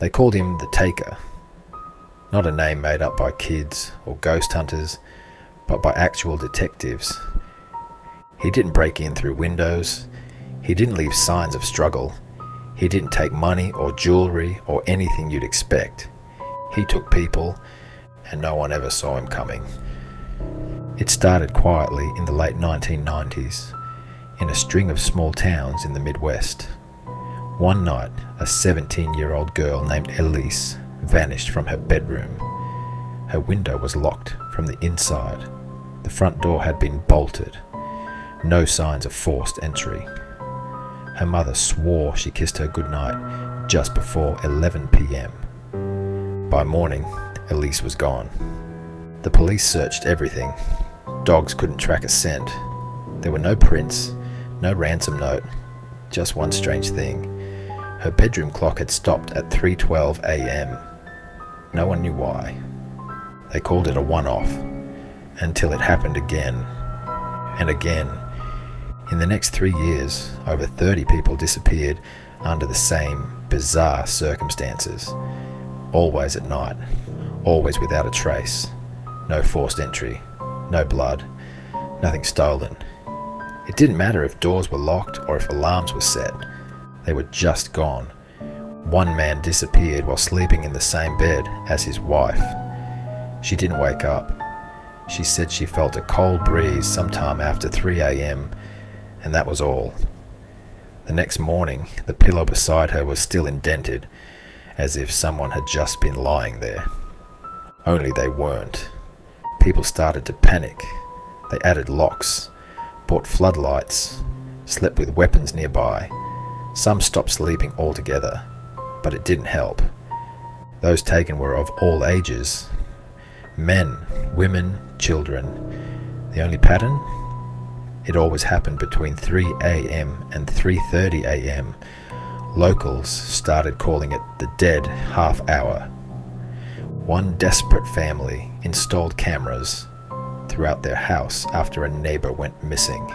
They called him the Taker, not a name made up by kids or ghost hunters, but by actual detectives. He didn't break in through windows. He didn't leave signs of struggle. He didn't take money or jewelry or anything you'd expect. He took people, and no one ever saw him coming. It started quietly in the late 1990s, in a string of small towns in the Midwest. One night, a 17-year-old girl named Elise vanished from her bedroom. Her window was locked from the inside. The front door had been bolted. No signs of forced entry. Her mother swore she kissed her goodnight just before 11 p.m. By morning, Elise was gone. The police searched everything. Dogs couldn't track a scent. There were no prints, no ransom note, just one strange thing. Her bedroom clock had stopped at 3:12 a.m. No one knew why. They called it a one-off, until it happened again and again. In the next 3 years, over 30 people disappeared under the same bizarre circumstances. Always at night, always without a trace. No forced entry, no blood, nothing stolen. It didn't matter if doors were locked or if alarms were set. They were just gone. One man disappeared while sleeping in the same bed as his wife. She didn't wake up. She said she felt a cold breeze sometime after 3 a.m., and that was all. The next morning, the pillow beside her was still indented, as if someone had just been lying there. Only they weren't. People started to panic. They added locks, bought floodlights, slept with weapons nearby. Some stopped sleeping altogether, but it didn't help. Those taken were of all ages. Men, women, children. The only pattern? It always happened between 3 a.m. and 3:30 a.m. Locals started calling it the dead half hour. One desperate family installed cameras throughout their house after a neighbor went missing.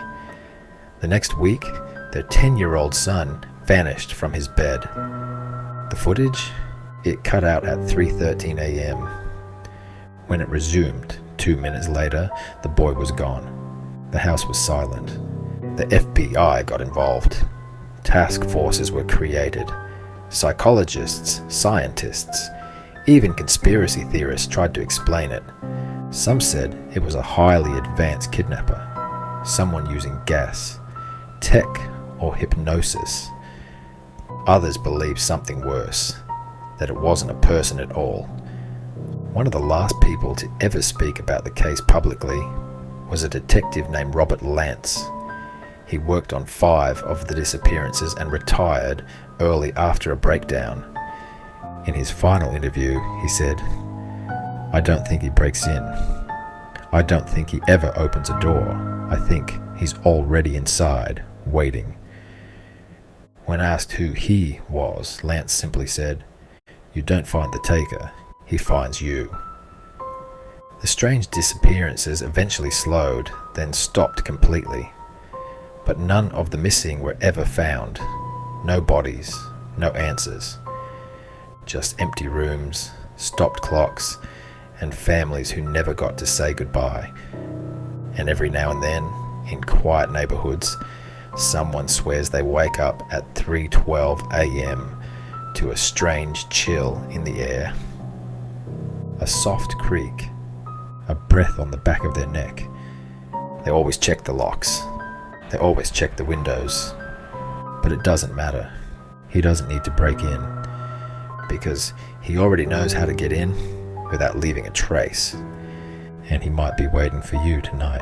The next week, their 10-year-old son vanished from his bed. The footage? It cut out at 3:13 a.m. When it resumed 2 minutes later, the boy was gone. The house was silent. The FBI got involved. Task forces were created. Psychologists, scientists, even conspiracy theorists tried to explain it. Some said it was a highly advanced kidnapper, someone using gas, tech, or hypnosis. Others believed something worse, that it wasn't a person at all. One of the last people to ever speak about the case publicly was a detective named Robert Lance. He worked on 5 of the disappearances and retired early after a breakdown. In his final interview, he said, "I don't think he breaks in. I don't think he ever opens a door. I think he's already inside, waiting." When asked who he was, Lance simply said, "You don't find the taker, he finds you." The strange disappearances eventually slowed, then stopped completely. But none of the missing were ever found. No bodies, no answers. Just empty rooms, stopped clocks, and families who never got to say goodbye. And every now and then, in quiet neighborhoods, someone swears they wake up at 3:12 a.m. to a strange chill in the air. A soft creak, a breath on the back of their neck. They always check the locks. They always check the windows. But it doesn't matter. He doesn't need to break in, because he already knows how to get in without leaving a trace. And he might be waiting for you tonight.